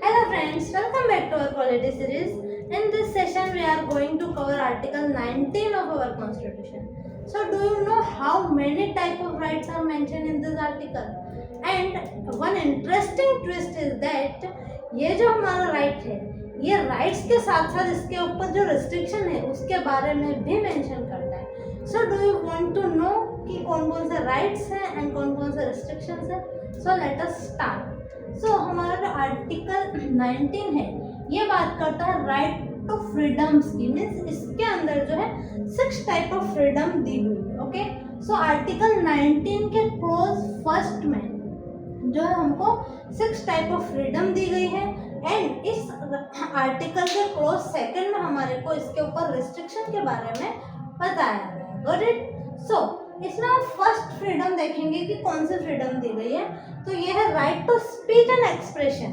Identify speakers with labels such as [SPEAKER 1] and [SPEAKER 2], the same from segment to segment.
[SPEAKER 1] Hello friends, welcome back to our quality series. In this session we are going to cover article 19 of our constitution. So do you know how many type of rights are mentioned in this article? And one interesting twist is that ये जो हमारा right है ये rights के साथ साथ इसके ऊपर जो रिस्ट्रिक्शन है उसके बारे में भी मेंशन करता है. So do you want to know कि कौन कौन से राइट्स हैं एंड कौन कौन से रिस्ट्रिक्शंस हैं? So let us start. सो हमारा जो आर्टिकल 19 है ये बात करता है राइट टू फ्रीडम्स की. मीन्स इसके अंदर जो है 6 टाइप ऑफ फ्रीडम दी हुई है. ओके, सो आर्टिकल 19 के क्लोज फर्स्ट में जो है हमको 6 टाइप ऑफ फ्रीडम दी गई है एंड इस आर्टिकल के क्लोज सेकंड में हमारे को इसके ऊपर रिस्ट्रिक्शन के बारे में बताया गया है. Got it? सो इसमें हम फर्स्ट फ्रीडम देखेंगे कि कौन सी फ्रीडम दी गई है. तो ये है right to speech and expression.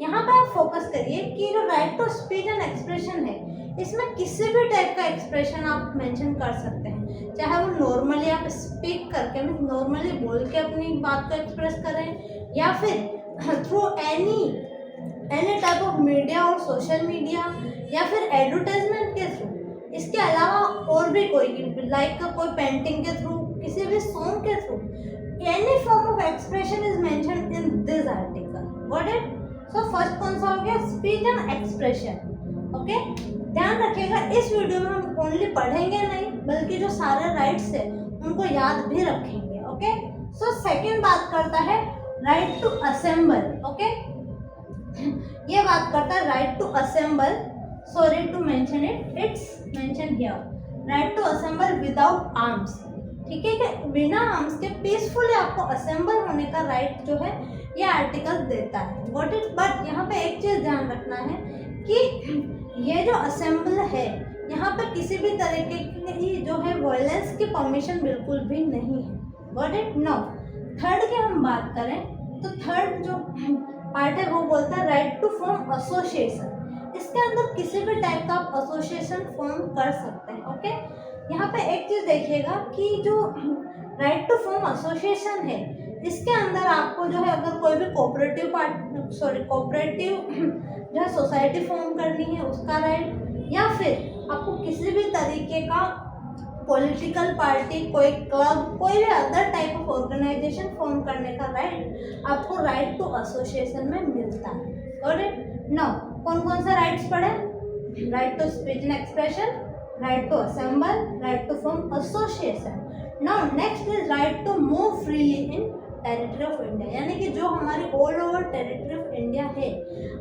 [SPEAKER 1] यहाँ पे आप फोकस करिए कि जो right to speech and expression है इसमें किसी भी टाइप का एक्सप्रेशन आप मेंशन कर सकते हैं, चाहे वो नॉर्मली आप स्पीक करके मीन नॉर्मली बोल के अपनी बात को एक्सप्रेस करें या फिर through any type of media और सोशल मीडिया या फिर एडवर्टाइजमेंट के थ्रू. इसके अलावा और भी कोई लाइक कोई पेंटिंग के थ्रू, किसी भी सॉन्ग के through, any form of expression is mentioned in this article. Got it? So first कौन सा हो गया? Speech and expression. ओके, ध्यान रखिएगा इस वीडियो में हम ओनली पढ़ेंगे नहीं बल्कि जो सारे राइट्स है उनको याद भी रखेंगे. ओके, सो सेकंड बात करता है राइट टू असेंबल. ओके, ये बात करता है right to assemble. Sorry to mention it, it's mention here. Right to assemble without arms. ठीक है कि बिना आर्म्स के पीसफुली आपको असेंबल होने का राइट जो है ये आर्टिकल देता है. Got it? बट यहाँ पे एक चीज़ ध्यान रखना है कि ये जो असेंबल है यहाँ पे किसी भी तरीके की जो है वायलेंस की परमिशन बिल्कुल भी नहीं है. Got it? नो. थर्ड की हम बात करें तो थर्ड जो पार्ट है वो बोलता है राइट टू फॉर्म एसोसिएशन. इसके अंदर किसी भी टाइप का आप एसोसिएशन फॉर्म कर सकते हैं. ओके, यहाँ पे एक चीज़ देखिएगा कि जो राइट टू फॉर्म एसोसिएशन है इसके अंदर आपको जो है अगर कोई भी कोऑपरेटिव जो है सोसाइटी फॉर्म करनी है उसका राइट, या फिर आपको किसी भी तरीके का पॉलिटिकल पार्टी, कोई क्लब, कोई भी other type of organisation form करने का राइट आपको राइट टू एसोसिएशन में मिलता है. Got it? नाउ कौन कौन सा राइट्स पढ़े? Right to speech and expression, right to assemble, right to form association. Now next is right to move freely in territory of India. यानी कि जो हमारी all over territory of India है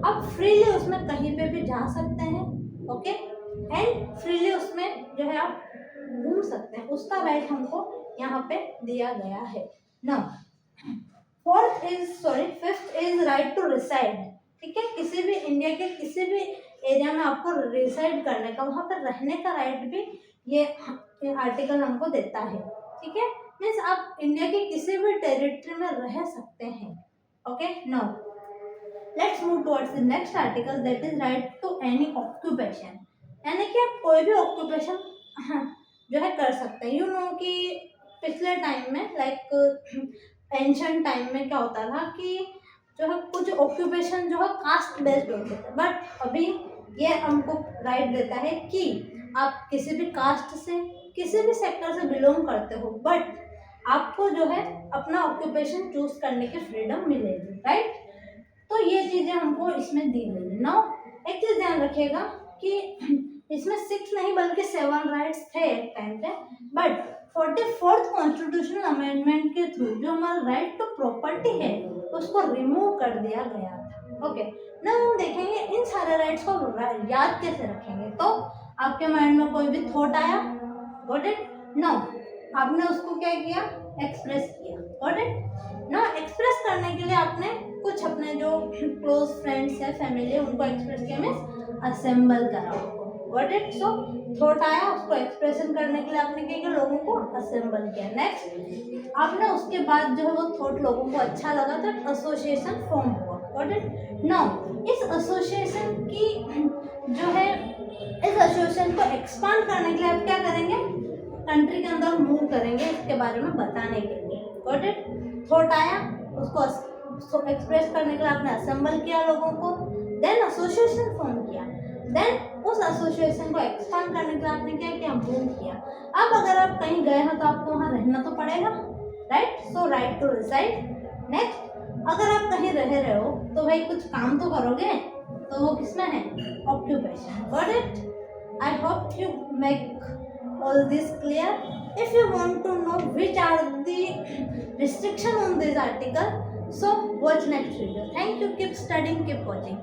[SPEAKER 1] आप फ्रीली उसमें कहीं पे भी जा सकते हैं. ओके, एंड फ्रीली उसमें जो है आप घूम सकते हैं, उसका राइट हमको यहाँ पे दिया गया है. Now fifth is right to reside. ठीक है, किसी भी इंडिया के किसी भी एरिया में आपको रिसाइड करने का, वहाँ पर रहने का राइट भी ये आर्टिकल हमको देता है. ठीक है, मीन्स आप इंडिया के किसी भी टेरिटरी में रह सकते हैं. Okay, now let's move towards the next article that is right to any occupation. यानी कि आप कोई भी ऑक्यूपेशन जो है कर सकते हैं. यू नो कि पिछले टाइम में लाइक एंशिएंट टाइम में क्या होता था कि जो है कुछ ऑक्यूपेशन जो है कास्ट बेस्ड होते थे, बट अभी ये हमको राइट देता है कि आप किसी भी कास्ट से, किसी भी सेक्टर से बिलोंग करते हो बट आपको जो है अपना ऑक्यूपेशन चूज करने की फ्रीडम मिलेगी. राइट? तो ये चीज़ें हमको इसमें दी गई है. नाउ एक चीज़ ध्यान रखिएगा कि इसमें 6 नहीं बल्कि 7 राइट्स थे एक टाइम पे, बट 44th कॉन्स्टिट्यूशनल अमेंडमेंट के थ्रू जो हमारा राइट टू प्रॉपर्टी है उसको रिमूव कर दिया गया था. ओके, ना हम देखेंगे इन सारे राइट्स को याद कैसे रखेंगे. तो आपके माइंड में कोई भी थॉट आया, गॉट इट? नो, आपने उसको क्या किया? एक्सप्रेस किया. Got it? ना एक्सप्रेस करने के लिए आपने कुछ अपने जो क्लोज फ्रेंड्स है, फैमिली है, उनको एक्सप्रेस किया, मीन्स असेंबल करा. Got it? सो थॉट आया, उसको एक्सप्रेशन करने के लिए आपने क्या किया? लोगों को असेंबल किया. नेक्स्ट आपने उसके बाद जो है वो थॉट लोगों को अच्छा लगा तो एसोसिएशन फॉर्म हुआ. Got it? नाउ इस एसोसिएशन की जो है इस एसोसिएशन को एक्सपांड करने के लिए आप क्या करेंगे? कंट्री के अंदर मूव करेंगे इसके बारे में बताने के लिए. Got it? थॉट आया, उसको एक्सप्रेस करने के लिए आपने असेंबल किया लोगों को, देन एसोसिएशन फॉर्म किया, देन उस एसोसिएशन को एक्सपांड करने के लिए आपने क्या किया, मूव किया। अब अगर आप कहीं गए हो तो आपको वहाँ रहना तो पड़ेगा, right, so right to reside. Next, अगर आप कहीं रह रहे हो तो भाई कुछ काम तो करोगे, तो वो किसमें है, occupation. Got it? I hope you make all this clear. If you want to know which are the restriction on this article, so watch next video. Thank you. Keep studying, keep watching.